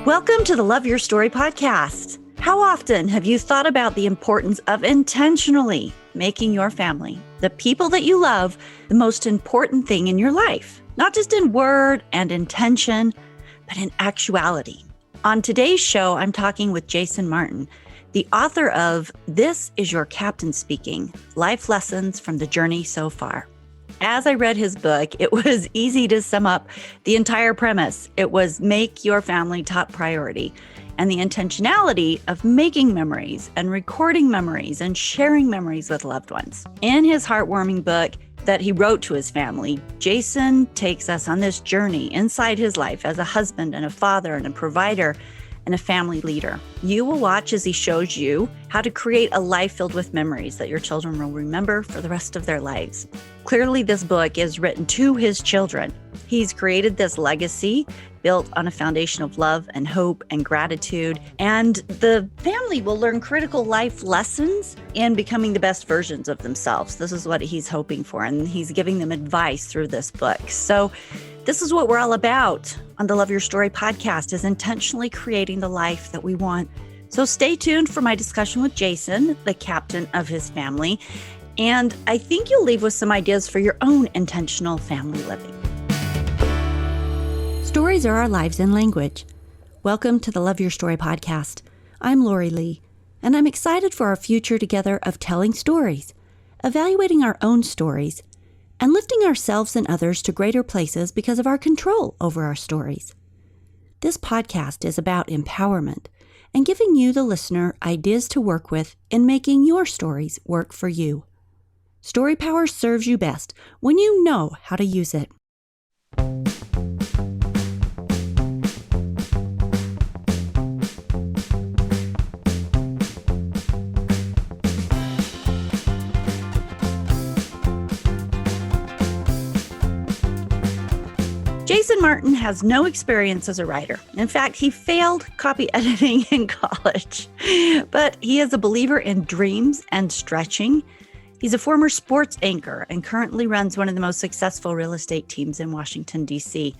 Welcome to the Love Your Story podcast. How often have you thought about the importance of intentionally making your family, the people that you love, the most important thing in your life? Not just in word and intention, but in actuality. On today's show, I'm talking with Jason Martin, the author of This Is Your Captain Speaking, Life Lessons from the Journey So Far. As I read his book, it was easy to sum up the entire premise. It was make your family top priority, and the intentionality of making memories and recording memories and sharing memories with loved ones. In his heartwarming book that he wrote to his family, Jason takes us on this journey inside his life as a husband and a father and a provider and a family leader. You will watch as he shows you how to create a life filled with memories that your children will remember for the rest of their lives. Clearly, this book is written to his children. He's created this legacy built on a foundation of love and hope and gratitude. And the family will learn critical life lessons in becoming the best versions of themselves. This is what he's hoping for, and he's giving them advice through this book. So this is what we're all about on the Love Your Story podcast, is intentionally creating the life that we want. So stay tuned for my discussion with Jason, the captain of his family. And I think you'll leave with some ideas for your own intentional family living. Stories are our lives in language. Welcome to the Love Your Story podcast. I'm Lori Lee, and I'm excited for our future together of telling stories, evaluating our own stories, and lifting ourselves and others to greater places because of our control over our stories. This podcast is about empowerment and giving you, the listener, ideas to work with in making your stories work for you. Story power serves you best when you know how to use it. Jason Martin has no experience as a writer. In fact, he failed copy editing in college, but he is a believer in dreams and stretching. He's a former sports anchor and currently runs one of the most successful real estate teams in Washington, D.C.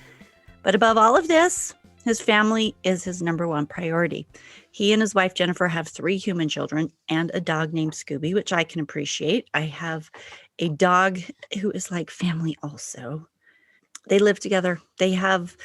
But above all of this, his family is his number one priority. He and his wife, Jennifer, have 3 human children and a dog named Scooby, which I can appreciate. I have a dog who is like family also. They live together. They have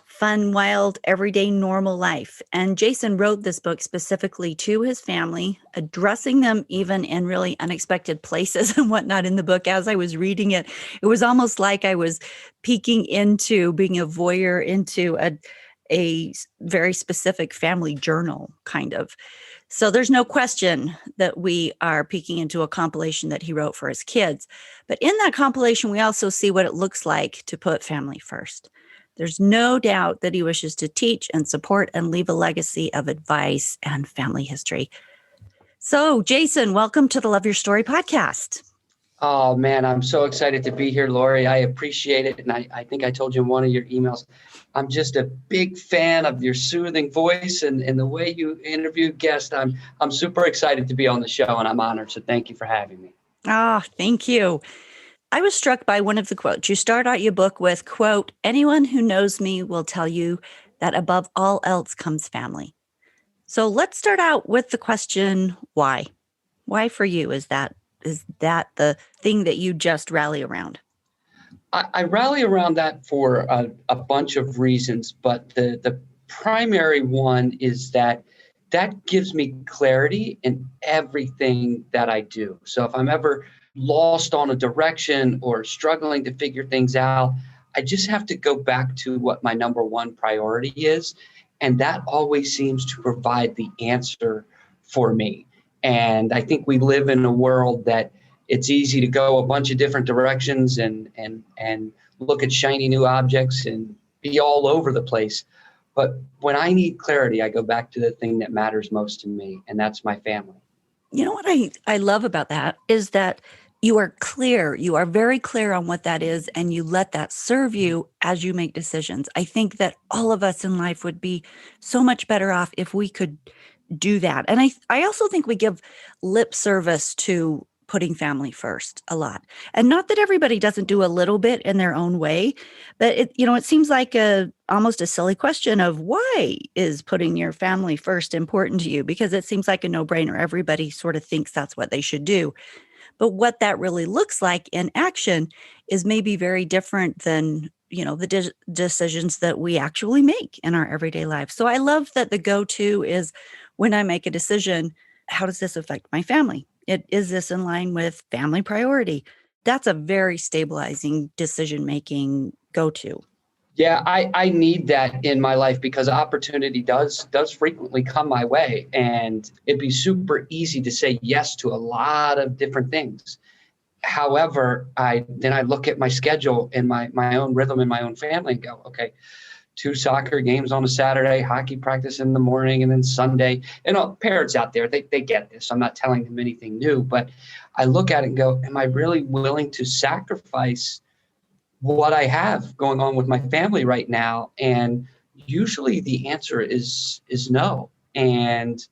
fun, wild, everyday, normal life. And Jason wrote this book specifically to his family, addressing them even in really unexpected places and whatnot in the book. As I was reading it, it was almost like I was peeking into being a voyeur into a very specific family journal, kind of. So there's no question that we are peeking into a compilation that he wrote for his kids. But in that compilation, we also see what it looks like to put family first. There's no doubt that he wishes to teach and support and leave a legacy of advice and family history. So, Jason, welcome to the Love Your Story podcast. Oh, man, I'm so excited to be here, Lori. I appreciate it. And I think I told you in one of your emails, I'm just a big fan of your soothing voice and the way you interview guests. I'm super excited to be on the show, and I'm honored. So thank you for having me. Ah, thank you. I was struck by one of the quotes. You start out your book with, quote, "Anyone who knows me will tell you that above all else comes family." So let's start out with the question, why? Why for you is that the thing that you just rally around? I rally around that for a bunch of reasons, but the primary one is that gives me clarity in everything that I do. So if I'm ever lost on a direction or struggling to figure things out, I just have to go back to what my number one priority is. And that always seems to provide the answer for me. And I think we live in a world that it's easy to go a bunch of different directions and look at shiny new objects and be all over the place. But when I need clarity, I go back to the thing that matters most to me, and that's my family. You know what I love about that is that you are clear. You are very clear on what that is, and you let that serve you as you make decisions. I think that all of us in life would be so much better off if we could do that. And I also think we give lip service to putting family first a lot. And not that everybody doesn't do a little bit in their own way, but it seems like almost a silly question of why is putting your family first important to you? Because it seems like a no-brainer. Everybody sort of thinks that's what they should do. But what that really looks like in action is maybe very different than, the decisions that we actually make in our everyday life. So I love that the go-to is when I make a decision, how does this affect my family? Is this in line with family priority? That's a very stabilizing decision-making go-to. Yeah, I need that in my life because opportunity does frequently come my way, and it'd be super easy to say yes to a lot of different things. However, I look at my schedule and my own rhythm and my own family and go, okay, 2 soccer games on a Saturday, hockey practice in the morning, and then Sunday. And all parents out there, they get this. I'm not telling them anything new, but I look at it and go, am I really willing to sacrifice what I have going on with my family right now? And usually the answer is no. And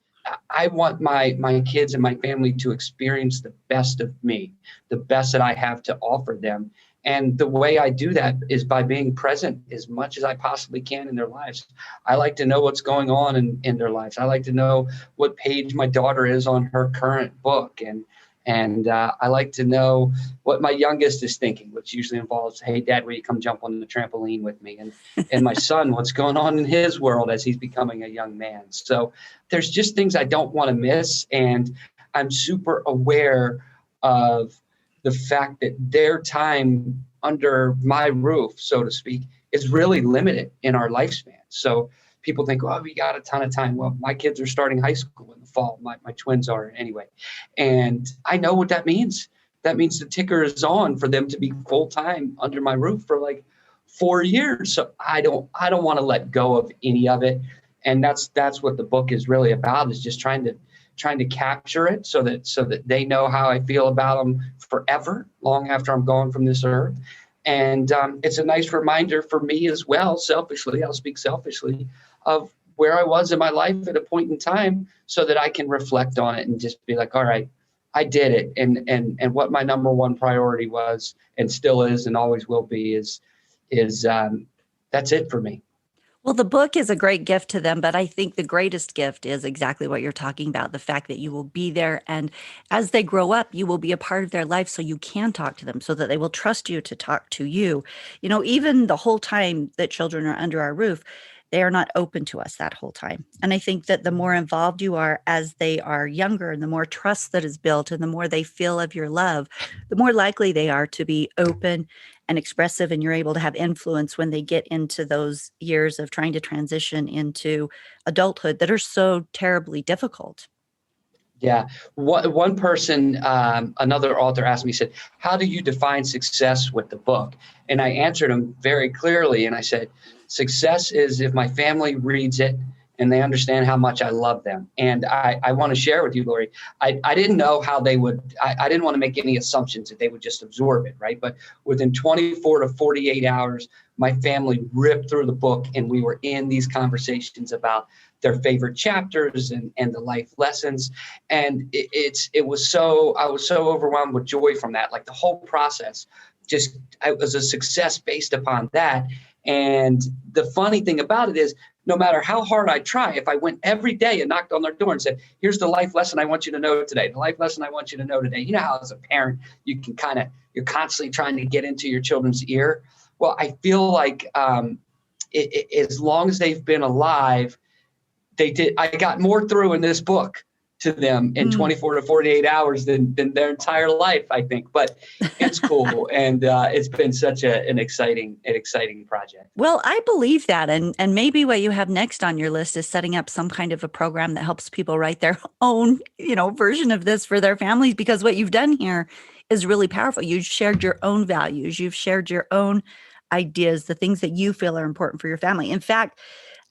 I want my kids and my family to experience the best of me, the best that I have to offer them. And the way I do that is by being present as much as I possibly can in their lives. I like to know what's going on in their lives. I like to know what page my daughter is on her current book. And I like to know what my youngest is thinking, which usually involves, hey, Dad, will you come jump on the trampoline with me? And my son, what's going on in his world as he's becoming a young man. So there's just things I don't want to miss. And I'm super aware of the fact that their time under my roof, so to speak, is really limited in our lifespan. So people think, well, we got a ton of time. Well, my kids are starting high school in the fall. My twins are anyway. And I know what that means. That means the ticker is on for them to be full time under my roof for like 4 years. So I don't want to let go of any of it. And that's what the book is really about, is just trying to capture it so that they know how I feel about them forever, long after I'm gone from this earth. And it's a nice reminder for me as well, selfishly, I'll speak selfishly, of where I was in my life at a point in time so that I can reflect on it and just be like, all right, I did it. And what my number one priority was and still is and always will be is that's it for me. Well, the book is a great gift to them, but I think the greatest gift is exactly what you're talking about, the fact that you will be there. And as they grow up, you will be a part of their life so you can talk to them, so that they will trust you to talk to you. Even the whole time that children are under our roof, they are not open to us that whole time. And I think that the more involved you are as they are younger, and the more trust that is built and the more they feel of your love, the more likely they are to be open and expressive, and you're able to have influence when they get into those years of trying to transition into adulthood that are so terribly difficult. Yeah. One person, another author asked me, said, how do you define success with the book? And I answered him very clearly. And I said, success is if my family reads it and they understand how much I love them. And I want to share with you, Lori, I didn't know how they would, I didn't want to make any assumptions that they would just absorb it, right? But within 24 to 48 hours, my family ripped through the book and we were in these conversations about their favorite chapters and the life lessons. And I was so overwhelmed with joy from that. Like the whole process, it was a success based upon that. And the funny thing about it is, no matter how hard I try, if I went every day and knocked on their door and said, here's the life lesson I want you to know today, the life lesson I want you to know today. You know how as a parent, you can you're constantly trying to get into your children's ear. Well, I feel like as long as they've been alive, they did. I got more through in this book to them in 24 to 48 hours than their entire life, I think. But it's cool. And it's been such an exciting project. Well, I believe that. And maybe what you have next on your list is setting up some kind of a program that helps people write their own, version of this for their families, because what you've done here is really powerful. You've shared your own values. You've shared your own ideas, the things that you feel are important for your family. In fact,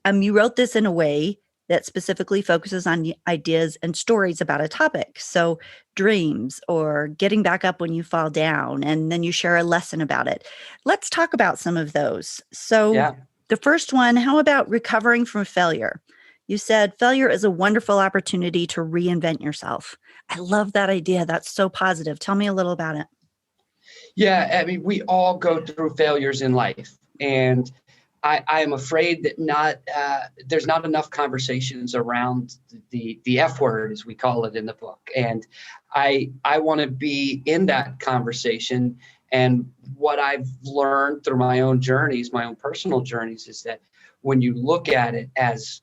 you wrote this in a way that specifically focuses on ideas and stories about a topic. So dreams or getting back up when you fall down, and then you share a lesson about it. Let's talk about some of those. So Yeah. the first one, how about recovering from failure? You said failure is a wonderful opportunity to reinvent yourself. I love that idea. That's so positive. Tell me a little about it. Yeah, I mean, we all go through failures in life, and I am afraid that there's not enough conversations around the F word, as we call it in the book, and I want to be in that conversation. And what I've learned through my own journeys, my own personal journeys, is that when you look at it as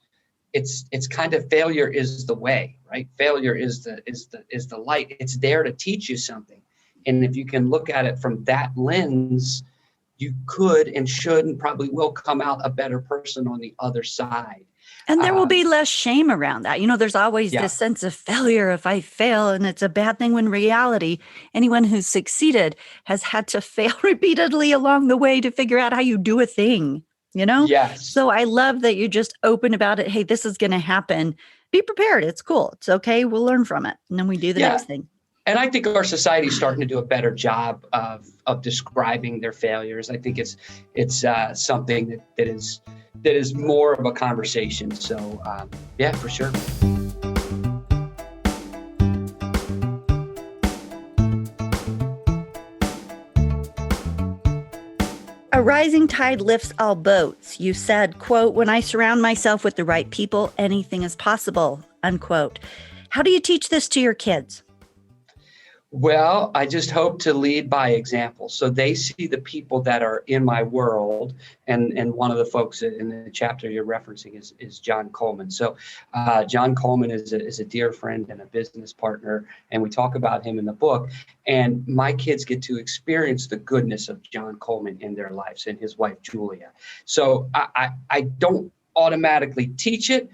it's kind of failure is the way, right? Failure is the light. It's there to teach you something. And if you can look at it from that lens, you could and should and probably will come out a better person on the other side. And there will Um, be less shame around that. There's always yeah, this sense of failure if I fail, and it's a bad thing when in reality, anyone who's succeeded has had to fail repeatedly along the way to figure out how you do a thing, you know? yes, So I love that you're just open about it. Hey, this is going to happen. Be prepared. It's cool. It's okay. We'll learn from it. And then we do the yeah. next thing. And I think our society is starting to do a better job of describing their failures. I think it's something that is more of a conversation. So yeah, for sure. A rising tide lifts all boats. You said, quote, when I surround myself with the right people, anything is possible, unquote. How do you teach this to your kids? Well, I just hope to lead by example. So they see the people that are in my world. And one of the folks in the chapter you're referencing is John Coleman. So John Coleman is a dear friend and a business partner. And we talk about him in the book. And my kids get to experience the goodness of John Coleman in their lives and his wife, Julia. So I don't automatically teach it,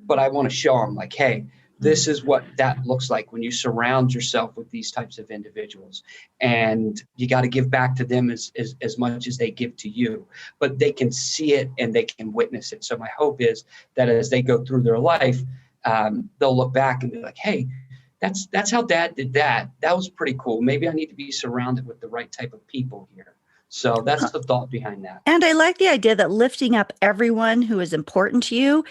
but I want to show them like, hey, this is what that looks like when you surround yourself with these types of individuals. And you got to give back to them as much as they give to you. But they can see it and they can witness it. So my hope is that as they go through their life, they'll look back and be like, hey, that's how Dad did that. That was pretty cool. Maybe I need to be surrounded with the right type of people here. So that's the thought behind that. And I like the idea that lifting up everyone who is important to you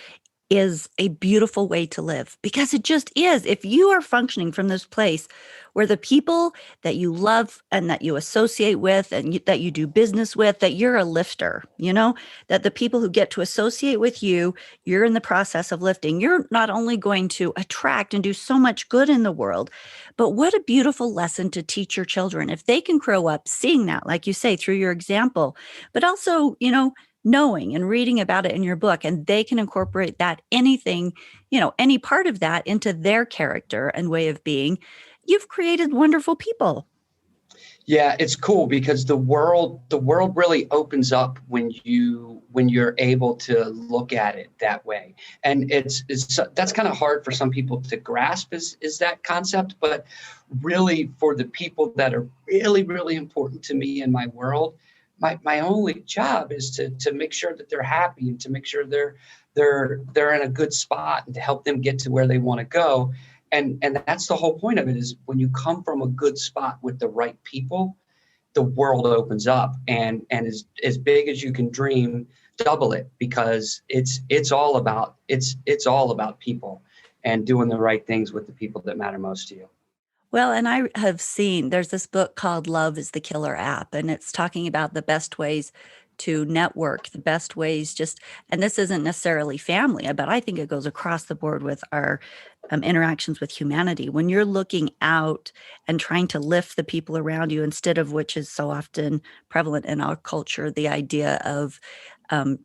is a beautiful way to live, because it just is. If you are functioning from this place where the people that you love and that you associate with and that you do business with, that you're a lifter, that the people who get to associate with you, you're in the process of lifting. You're not only going to attract and do so much good in the world, but what a beautiful lesson to teach your children if they can grow up seeing that, like you say, through your example, but also, knowing and reading about it in your book, and they can incorporate that any part of that into their character and way of being. You've created wonderful people. Yeah, it's cool because the world really opens up when you're able to look at it that way. And it's that's kind of hard for some people to grasp is that concept, but really for the people that are really, really important to me in my world, my only job is to make sure that they're happy and to make sure they're in a good spot and to help them get to where they want to go. And that's the whole point of it is when you come from a good spot with the right people, the world opens up and as big as you can dream, double it because it's all about people and doing the right things with the people that matter most to you. Well, and I have seen there's this book called Love is the Killer App, and it's talking about the best ways to network, the best ways and this isn't necessarily family, but I think it goes across the board with our interactions with humanity. When you're looking out and trying to lift the people around you, instead of, which is so often prevalent in our culture, the idea of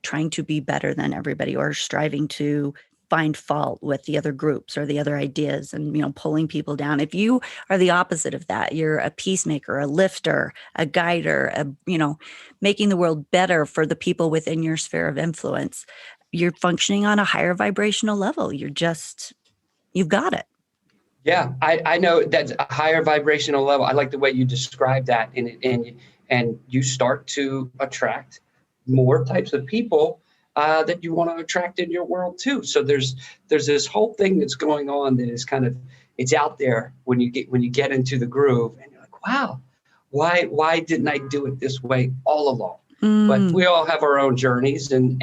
trying to be better than everybody or striving to find fault with the other groups or the other ideas and pulling people down. If you are the opposite of that, you're a peacemaker, a lifter, a guider, making the world better for the people within your sphere of influence, you're functioning on a higher vibrational level. You've got it. Yeah, I know that's a higher vibrational level. I like the way you describe that, and you start to attract more types of people that you want to attract in your world too. So there's this whole thing that's going on that is kind of it's out there when you get into the groove, and you're like, wow, why didn't I do it this way all along? But we all have our own journeys, and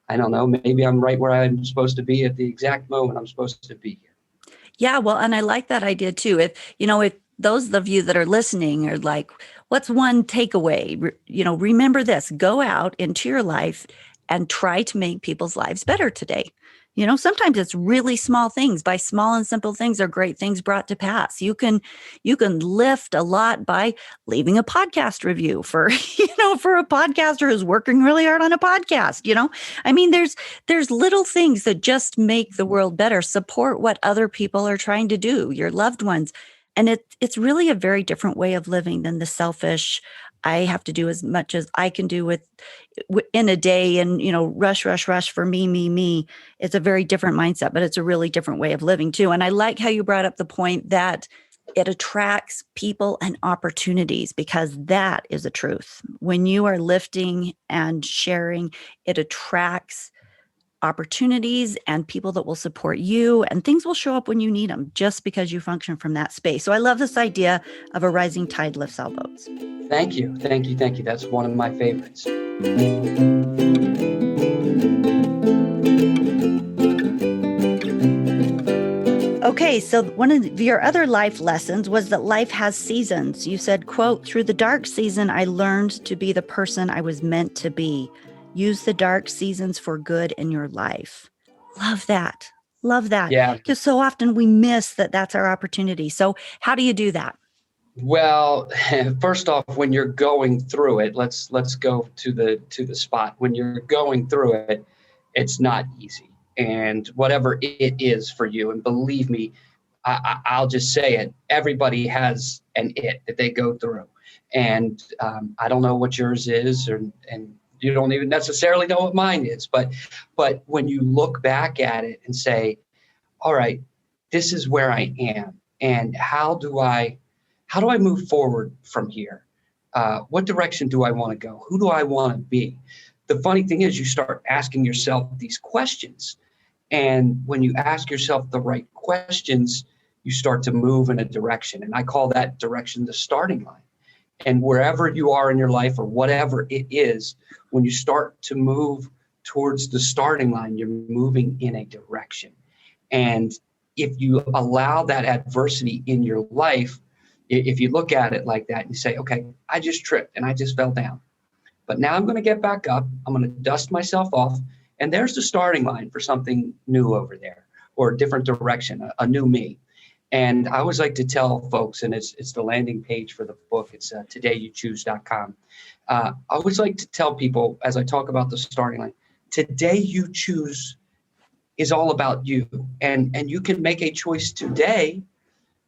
I don't know, maybe I'm right where I'm supposed to be at the exact moment I'm supposed to be here. Yeah, well, and I like that idea too. If those of you that are listening are like, what's one takeaway? Remember this, go out into your life and try to make people's lives better today. Sometimes it's really small things. By small and simple things are great things brought to pass. You can lift a lot by leaving a podcast review for, for a podcaster who's working really hard on a podcast. I mean, there's little things that just make the world better. Support what other people are trying to do, your loved ones. And it's really a very different way of living than the selfish, I have to do as much as I can do in a day, and rush, rush, rush for me, me, me. It's a very different mindset, but it's a really different way of living too. And I like how you brought up the point that it attracts people and opportunities, because that is the truth. When you are lifting and sharing, it attracts opportunities and people that will support you, and things will show up when you need them just because you function from that space. So I love this idea of a rising tide lifts all boats. Thank you. Thank you. Thank you. That's one of my favorites. Okay, so one of your other life lessons was that life has seasons. You said, quote, "Through the dark season, I learned to be the person I was meant to be. Use the dark seasons for good in your life." Love that. Love that. Yeah. Because so often we miss that that's our opportunity. So how do you do that? Well, first off, when you're going through it, let's go to the spot. When you're going through it, it's not easy. And whatever it is for you, and believe me, I'll just say it, everybody has an it that they go through. And I don't know what yours is, and you don't even necessarily know what mine is. But when you look back at it and say, all right, this is where I am, and how do I move forward from here? What direction do I want to go? Who do I want to be? The funny thing is, you start asking yourself these questions. And when you ask yourself the right questions, you start to move in a direction. And I call that direction the starting line. And wherever you are in your life, or whatever it is, when you start to move towards the starting line, you're moving in a direction. And if you allow that adversity in your life, if you look at it like that and you say, okay, I just tripped and I just fell down, but now I'm going to get back up. I'm going to dust myself off. And there's the starting line for something new over there, or a different direction, a new me. And I always like to tell folks, and it's the landing page for the book. It's todayyouchoose.com. I always like to tell people, as I talk about the starting line, today you choose is all about you. And you can make a choice today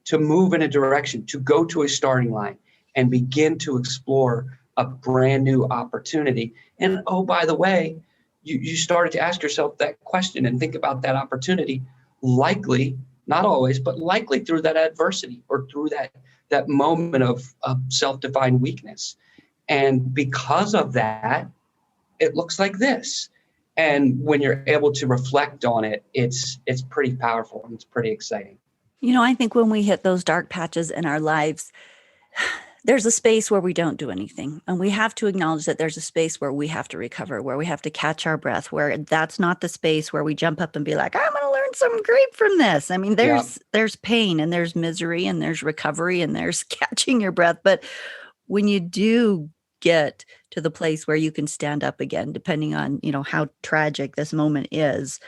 to move in a direction, to go to a starting line and begin to explore a brand new opportunity. And oh, by the way, you started to ask yourself that question and think about that opportunity, likely, not always, but likely through that adversity, or through that moment of self-defined weakness. And because of that, it looks like this. And when you're able to reflect on it, it's pretty powerful and it's pretty exciting. I think when we hit those dark patches in our lives, there's a space where we don't do anything. And we have to acknowledge that there's a space where we have to recover, where we have to catch our breath, where that's not the space where we jump up and be like, I'm going to learn something great from this. I mean, there's pain, and there's misery, and there's recovery, and there's catching your breath. But when you do get to the place where you can stand up again, depending on, how tragic this moment is,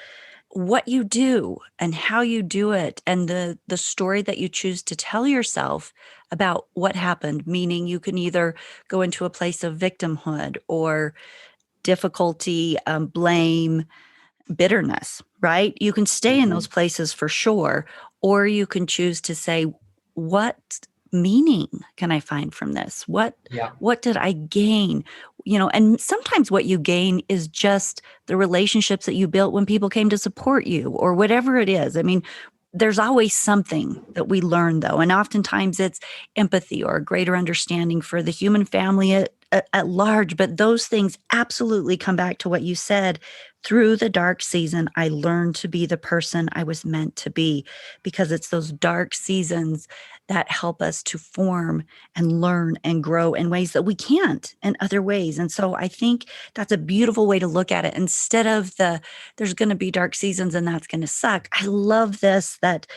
what you do and how you do it, and the story that you choose to tell yourself about what happened, meaning you can either go into a place of victimhood or difficulty, blame, bitterness, right? You can stay in those places for sure, or you can choose to say, what meaning can I find from this? What did I gain? And sometimes what you gain is just the relationships that you built when people came to support you, or whatever it is. I mean, there's always something that we learn, though. And oftentimes it's empathy or a greater understanding for the human family at large. But those things absolutely come back to what you said, Through the dark season, I learned to be the person I was meant to be, because it's those dark seasons that help us to form and learn and grow in ways that we can't in other ways. And so I think that's a beautiful way to look at it, instead of there's going to be dark seasons and that's going to suck. I love this, that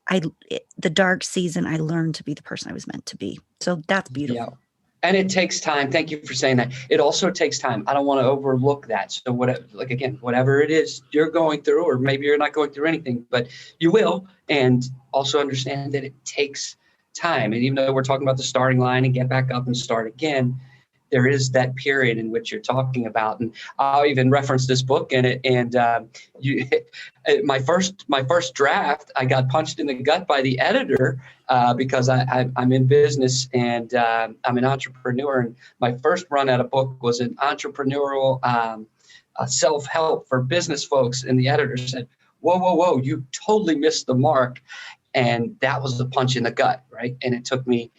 the dark season, I learned to be the person I was meant to be. So that's Yeah. beautiful. And it takes time. Thank you for saying that. It also takes time. I don't want to overlook that. So whatever it is you're going through, or maybe you're not going through anything, but you will. And also understand that it takes time. And even though we're talking about the starting line and get back up and start again, there is that period in which you're talking about. And I'll even reference this book in it. And you, my first draft, I got punched in the gut by the editor because I'm in business and I'm an entrepreneur. And my first run at a book was an entrepreneurial self-help for business folks. And the editor said, whoa, you totally missed the mark. And that was the punch in the gut, right? And it took me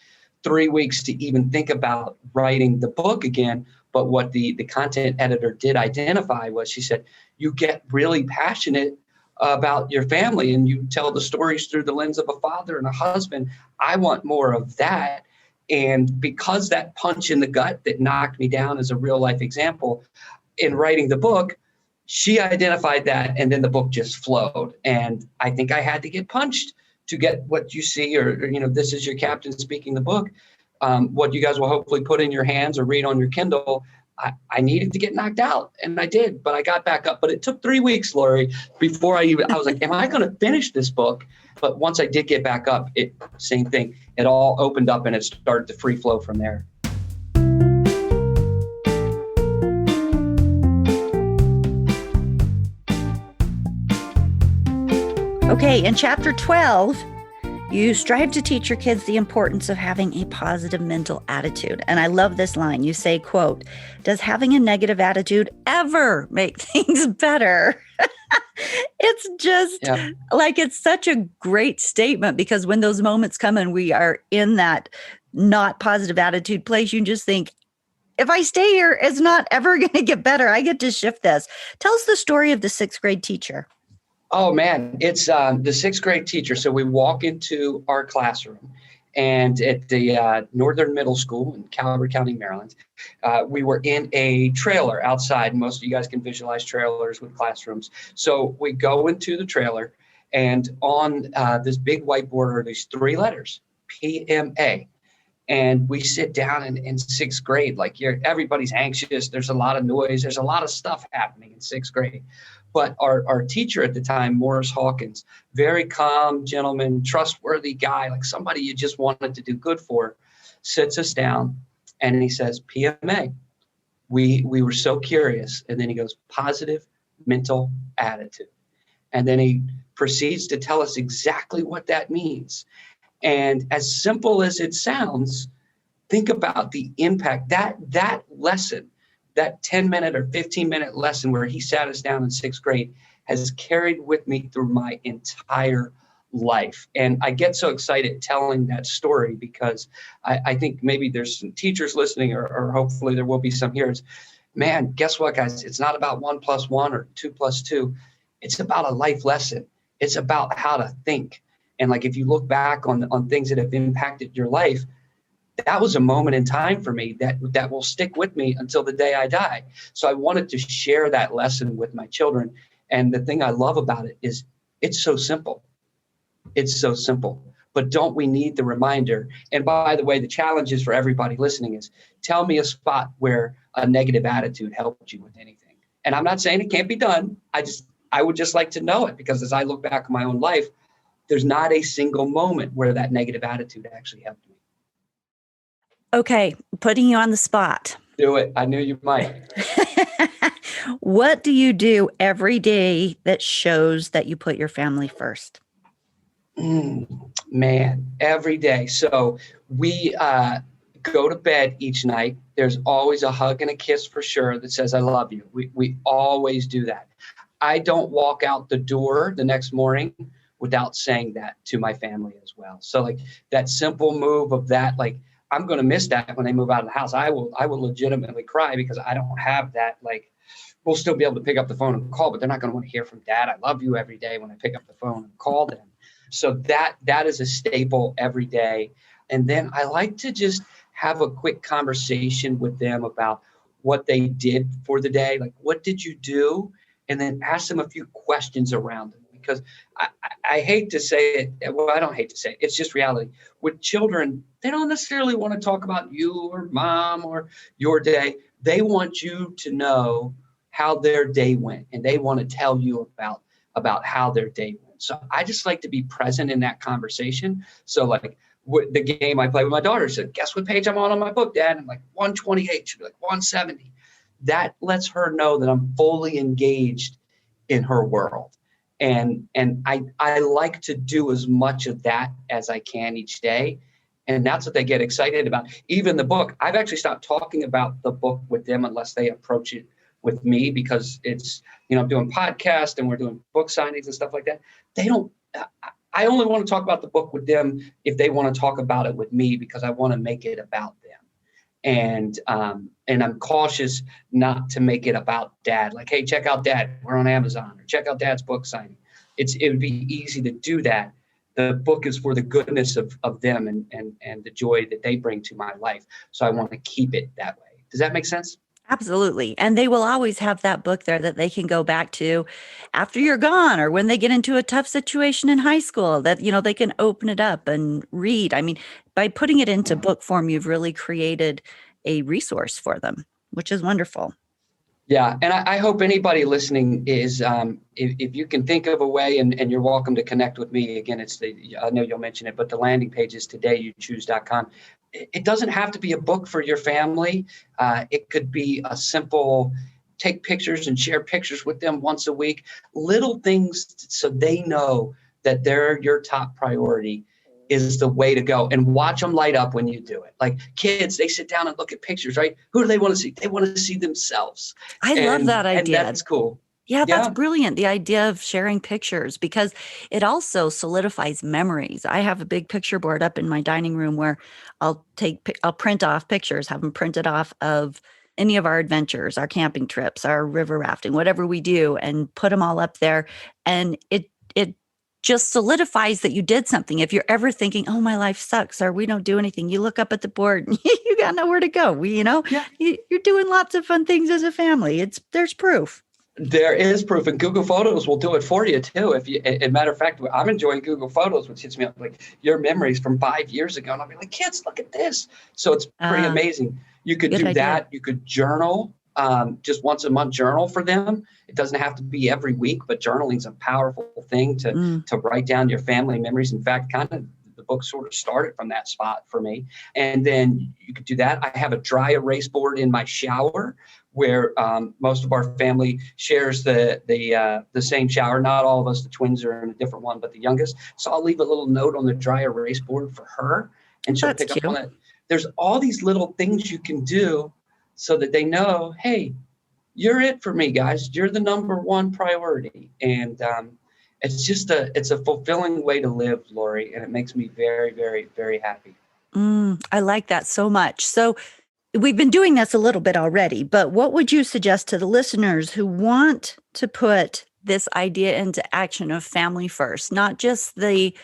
3 weeks to even think about writing the book again. But what the content editor did identify was, she said, you get really passionate about your family and you tell the stories through the lens of a father and a husband. I want more of that. And because that punch in the gut that knocked me down is a real life example, in writing the book, she identified that, and then the book just flowed. And I think I had to get punched to get what you see, or this is your captain speaking the book. What you guys will hopefully put in your hands or read on your Kindle. I needed to get knocked out, and I did, but I got back up. But it took 3 weeks, Lori, before I was like, am I going to finish this book? But once I did get back up, same thing. It all opened up and it started to free flow from there. Okay, in chapter 12, you strive to teach your kids the importance of having a positive mental attitude. And I love this line. You say, quote, does having a negative attitude ever make things better? It's just like, it's such a great statement, because when those moments come and we are in that not positive attitude place, you just think, if I stay here, it's not ever going to get better. I get to shift this. Tell us the story of the 6th grade teacher. Oh, man, it's the 6th grade teacher. So we walk into our classroom, and at the Northern Middle School in Calvert County, Maryland, we were in a trailer outside. Most of you guys can visualize trailers with classrooms. So we go into the trailer, and on this big whiteboard are these 3 letters, PMA. And we sit down in 6th grade, like everybody's anxious. There's a lot of noise. There's a lot of stuff happening in 6th grade. But our teacher at the time, Morris Hawkins, very calm gentleman, trustworthy guy, like somebody you just wanted to do good for, sits us down and he says, PMA. We were so curious. And then he goes, positive mental attitude. And then he proceeds to tell us exactly what that means. And as simple as it sounds, think about the impact that lesson, that 10-minute or 15-minute lesson where he sat us down in 6th grade, has carried with me through my entire life. And I get so excited telling that story because I think maybe there's some teachers listening, or hopefully there will be some here. Man, guess what, guys? It's not about 1 + 1 or 2 + 2. It's about a life lesson. It's about how to think. And like, if you look back on things that have impacted your life, that was a moment in time for me that will stick with me until the day I die. So I wanted to share that lesson with my children. And the thing I love about it is it's so simple. It's so simple. But don't we need the reminder? And by the way, the challenge is for everybody listening is, tell me a spot where a negative attitude helped you with anything. And I'm not saying it can't be done. I would just like to know it, because as I look back on my own life, there's not a single moment where that negative attitude actually helped me. Okay, putting you on the spot. Do it. I knew you might. What do you do every day that shows that you put your family first? Man, every day. So we go to bed each night. There's always a hug and a kiss for sure that says, I love you. We always do that. I don't walk out the door the next morning without saying that to my family as well. So like that simple move of that, like, I'm going to miss that when they move out of the house. I will legitimately cry because I don't have that like we'll still be able to pick up the phone and call, but they're not going to want to hear from dad. I love you every day when I pick up the phone and call them. So that is a staple every day. And then I like to just have a quick conversation with them about what they did for the day. Like, what did you do? And then ask them a few questions around it. Because I hate to say it. Well, I don't hate to say it. It's just reality. With children, they don't necessarily want to talk about you or mom or your day. They want you to know how their day went, and they want to tell you about how their day went. So I just like to be present in that conversation. So like the game I play with my daughter said, guess what page I'm on my book, Dad? I'm like 128. She'd be like 170. That lets her know that I'm fully engaged in her world. And I like to do as much of that as I can each day. And that's what they get excited about. Even the book, I've actually stopped talking about the book with them unless they approach it with me, because it's, I'm doing podcasts and we're doing book signings and stuff like that. I only want to talk about the book with them if they want to talk about it with me, because I want to make it about them. And I'm cautious not to make it about dad. Like, hey, check out dad. We're on Amazon, or check out dad's book signing. It would be easy to do that. The book is for the goodness of them and the joy that they bring to my life. So I want to keep it that way. Does that make sense? Absolutely. And they will always have that book there that they can go back to after you're gone, or when they get into a tough situation in high school, that, they can open it up and read. I mean, by putting it into book form, you've really created a resource for them, which is wonderful. Yeah. And I hope anybody listening is, if you can think of a way, and you're welcome to connect with me. Again, I know you'll mention it, but the landing page is todayyouchoose.com. It doesn't have to be a book for your family. It could be a simple take pictures and share pictures with them once a week, little things so they know that they're your top priority is the way to go, and watch them light up when you do it. Like kids, they sit down and look at pictures, right? Who do they want to see? They want to see themselves. I love that idea. And that's cool. Yeah, that's brilliant. The idea of sharing pictures, because it also solidifies memories. I have a big picture board up in my dining room where I'll print off pictures, have them printed off of any of our adventures, our camping trips, our river rafting, whatever we do, and put them all up there. And it just solidifies that you did something. If you're ever thinking, oh, my life sucks, or we don't do anything, you look up at the board and you got nowhere to go. You're doing lots of fun things as a family. There's proof. There is proof, and Google Photos will do it for you too. As a matter of fact, I'm enjoying Google Photos, which hits me up like your memories from 5 years ago, and I'll be like, kids, look at this. So it's pretty amazing. You could do that. Idea. You could journal, just once a month journal for them. It doesn't have to be every week, but journaling is a powerful thing to write down your family memories. In fact, kind of the book sort of started from that spot for me. And then you could do that. I have a dry erase board in my shower, where most of our family shares the same shower. Not all of us, the twins are in a different one, but the youngest. So I'll leave a little note on the dry erase board for her, and she'll pick up on it. There's all these little things you can do so that they know, hey, you're it for me, guys. You're the number one priority. And it's a fulfilling way to live, Lori, and it makes me very, very, very happy. I like that so much. So we've been doing this a little bit already, but what would you suggest to the listeners who want to put this idea into action of family first, not just the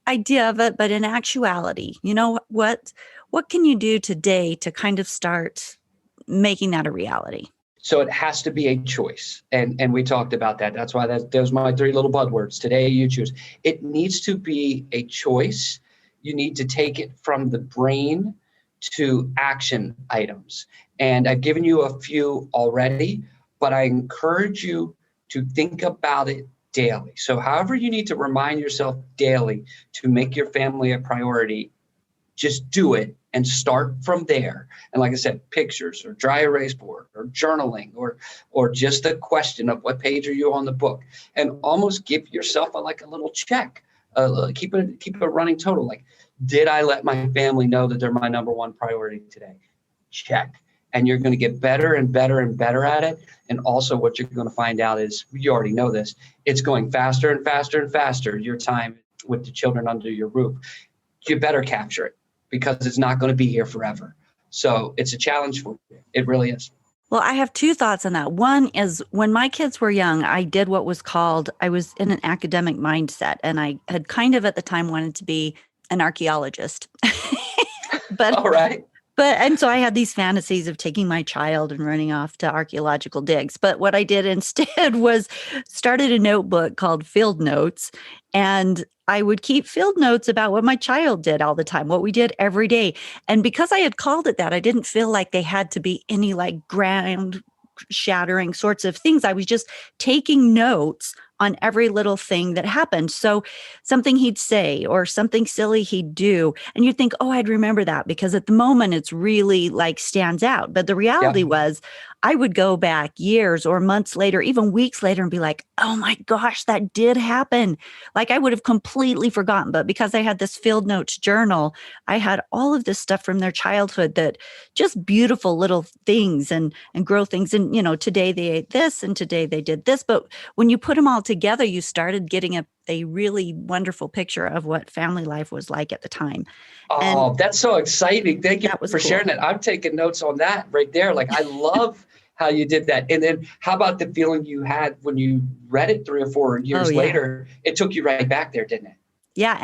idea of it, but in actuality? What can you do today to kind of start making that a reality? So it has to be a choice. And we talked about that. That's why those are my 3 little buzzwords. Today, you choose. It needs to be a choice. You need to take it from the brain to action items. And I've given you a few already, but I encourage you to think about it daily. So however you need to remind yourself daily to make your family a priority, just do it and start from there. And like I said, pictures or dry erase board or journaling or just a question of what page are you on the book, and almost give yourself a little check. Keep a running total. Like, did I let my family know that they're my number one priority today? Check. And you're going to get better and better and better at it. And also what you're going to find out is, you already know this, it's going faster and faster and faster, your time with the children under your roof. You better capture it, because it's not going to be here forever. So it's a challenge for you. It really is. Well, I have two thoughts on that. One is when my kids were young, I did what was called, I was in an academic mindset, and I had kind of at the time wanted to be an archaeologist. but All right. and so I had these fantasies of taking my child and running off to archaeological digs. But what I did instead was started a notebook called Field Notes. And I would keep field notes about what my child did all the time, what we did every day. And because I had called it that, I didn't feel like they had to be any like ground shattering sorts of things. I was just taking notes on every little thing that happened. So something he'd say or something silly he'd do, and you'd think, oh, I'd remember that because at the moment it's really like stands out. But the Yeah. reality was I would go back years or months later, even weeks later, and be like, oh my gosh, that did happen. Like I would have completely forgotten. But because I had this field notes journal, I had all of this stuff from their childhood that just beautiful little things and grow things. And, today they ate this and today they did this. But when you put them all together, you started getting a really wonderful picture of what family life was like at the time. And Oh, that's so exciting. Thank you that was for cool. sharing that. I'm taking notes on that right there. Like, I love how you did that. And then how about the feeling you had when you read it 3 or 4 years later? It took you right back there, didn't it? Yeah.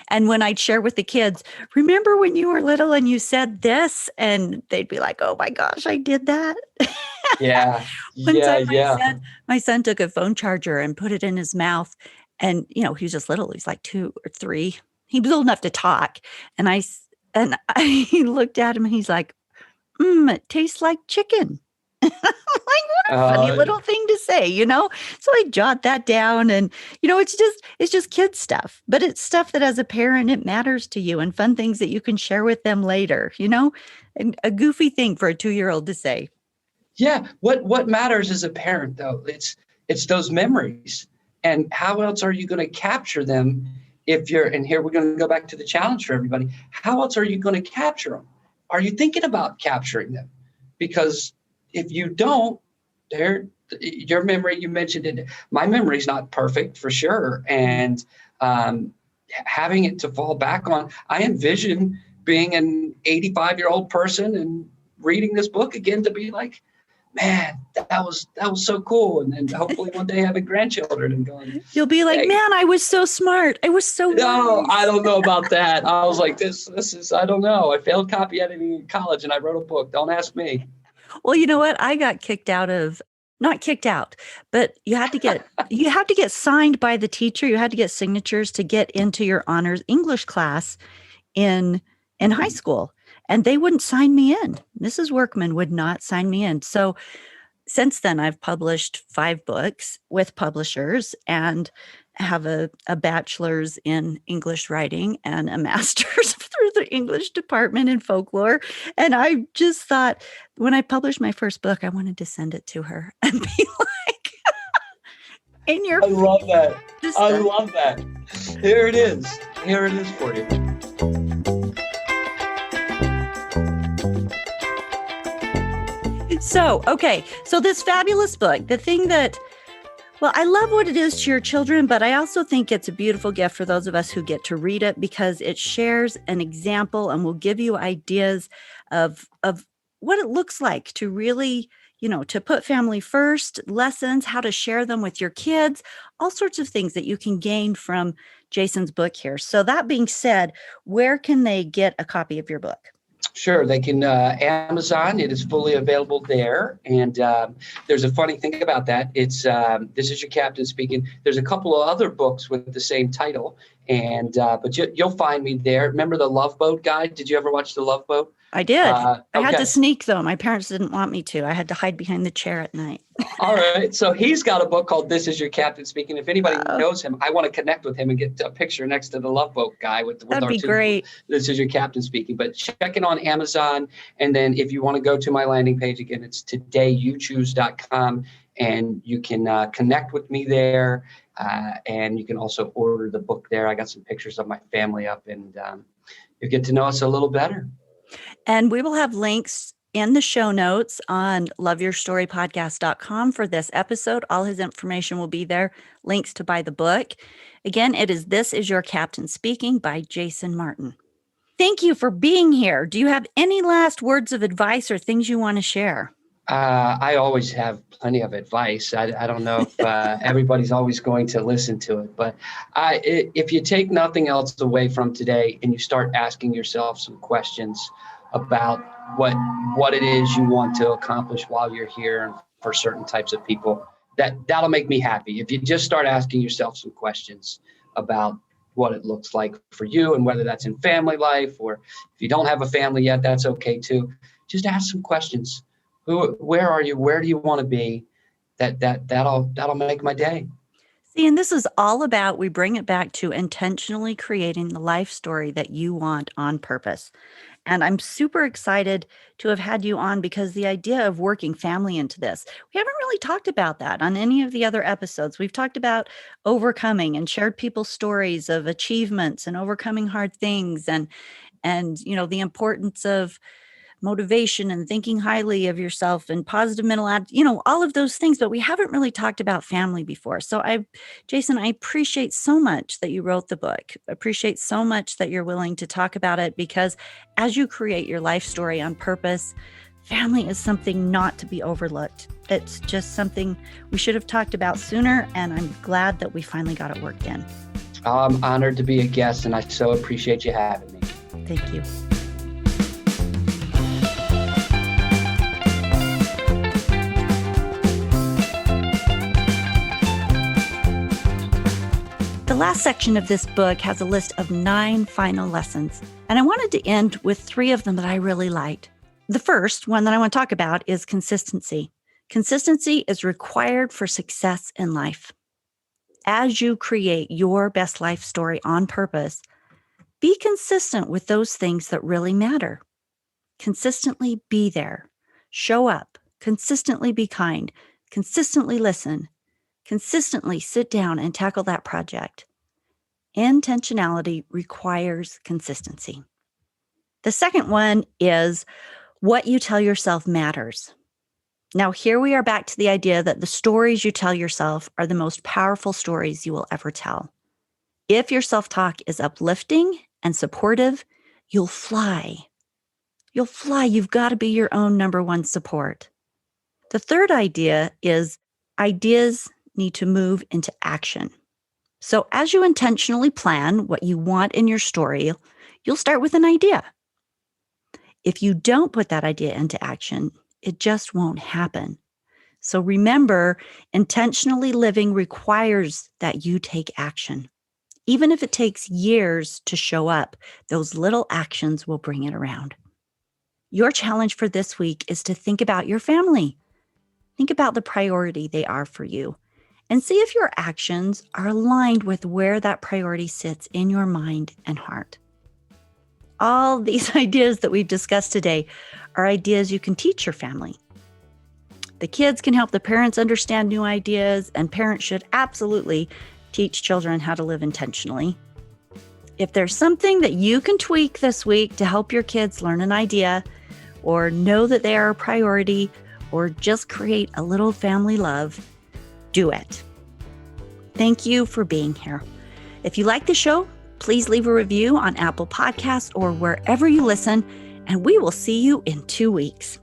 And when I'd share with the kids, remember when you were little and you said this? And they'd be like, oh my gosh, I did that. Yeah. One Yeah. time Yeah. my son took a phone charger and put it in his mouth. And, he was just little. He's like 2 or 3. He was old enough to talk. And he looked at him and he's like, it tastes like chicken. Like, what a funny Uh, little thing to say, So I jot that down and, it's just kid stuff, but it's stuff that as a parent, it matters to you and fun things that you can share with them later, and a goofy thing for a 2-year-old to say. yeah. What matters as a parent, though, it's those memories. And how else are you going to capture them and here we're going to go back to the challenge for everybody. How else are you going to capture them? Are you thinking about capturing them? Because if you don't, your memory, you mentioned it, my memory is not perfect for sure. And having it to fall back on, I envision being an 85-year-old person and reading this book again to be like, man, that was so cool. And then hopefully one day having grandchildren and going, You'll be like, hey, man, I was so smart. I was so no, nice. I don't know about that. I was like, this is, I don't know. I failed copy editing in college and I wrote a book. Don't ask me. Well, you know what? I got kicked out of, not kicked out, but you had to get signed by the teacher. You had to get signatures to get into your honors English class in high school, and they wouldn't sign me in. Mrs. Workman would not sign me in. So since then, I've published 5 books with publishers and have a bachelor's in English writing and a master's through the English department in folklore. And I just thought when I published my first book, I wanted to send it to her and be like, in your I love that. just I love that. Here it is. Here it is for you. So, okay. So this fabulous book, the thing that, well, I love what it is to your children, but I also think it's a beautiful gift for those of us who get to read it because it shares an example and will give you ideas of what it looks like to really, to put family first, lessons, how to share them with your kids, all sorts of things that you can gain from Jason's book here. So that being said, where can they get a copy of your book? Sure, they can Amazon. It is fully available there. And there's a funny thing about that. It's This Is Your Captain Speaking. There's a couple of other books with the same title, and but you'll find me there. Remember the Love Boat guide? Did you ever watch the Love Boat? I did. I had Okay. to sneak, though. My parents didn't want me to. I had to hide behind the chair at night. All right. So he's got a book called This Is Your Captain Speaking. If anybody knows him, I want to connect with him and get a picture next to the Love Boat guy with That'd our be two. great. This Is Your Captain Speaking. But check it on Amazon. And then if you want to go to my landing page again, it's todayyouchoose.com. And you can connect with me there. And you can also order the book there. I got some pictures of my family up, and you get to know us a little better. And we will have links in the show notes on loveyourstorypodcast.com for this episode. All his information will be there, links to buy the book. Again, it is This Is Your Captain Speaking by Jason Martin. Thank you for being here. Do you have any last words of advice or things you want to share? I always have plenty of advice. I don't know if everybody's always going to listen to it, but if you take nothing else away from today and you start asking yourself some questions about what it is you want to accomplish while you're here and for certain types of people, that'll make me happy. If you just start asking yourself some questions about what it looks like for you and whether that's in family life, or if you don't have a family yet, that's okay too. Just ask some questions. Where are you? Where do you want to be? That'll make my day. See, and this is all about, we bring it back to intentionally creating the life story that you want on purpose. And I'm super excited to have had you on because the idea of working family into this, we haven't really talked about that on any of the other episodes. We've talked about overcoming and shared people's stories of achievements and overcoming hard things, and the importance of motivation and thinking highly of yourself and positive mental all of those things, but we haven't really talked about family before. So Jason, I appreciate so much that you wrote the book. I appreciate so much that you're willing to talk about it, because as you create your life story on purpose, family is something not to be overlooked. It's just something we should have talked about sooner, and I'm glad that we finally got it worked in. I'm honored to be a guest, and I so appreciate you having me. Thank you. The last section of this book has a list of 9 final lessons, and I wanted to end with 3 of them that I really liked. The first one that I want to talk about is consistency. Consistency is required for success in life. As you create your best life story on purpose, be consistent with those things that really matter. Consistently be there. Show up. Consistently be kind. Consistently listen. Consistently sit down and tackle that project. Intentionality requires consistency. The second one is what you tell yourself matters. Now, here we are back to the idea that the stories you tell yourself are the most powerful stories you will ever tell. If your self-talk is uplifting and supportive, you'll fly. You'll fly. You've got to be your own number one support. The third idea is ideas need to move into action. So as you intentionally plan what you want in your story, you'll start with an idea. If you don't put that idea into action, it just won't happen. So remember, intentionally living requires that you take action. Even if it takes years to show up, those little actions will bring it around. Your challenge for this week is to think about your family. Think about the priority they are for you, and see if your actions are aligned with where that priority sits in your mind and heart. All these ideas that we've discussed today are ideas you can teach your family. The kids can help the parents understand new ideas, and parents should absolutely teach children how to live intentionally. If there's something that you can tweak this week to help your kids learn an idea, or know that they are a priority, or just create a little family love, do it. Thank you for being here. If you like the show, please leave a review on Apple Podcasts or wherever you listen, and we will see you in 2 weeks.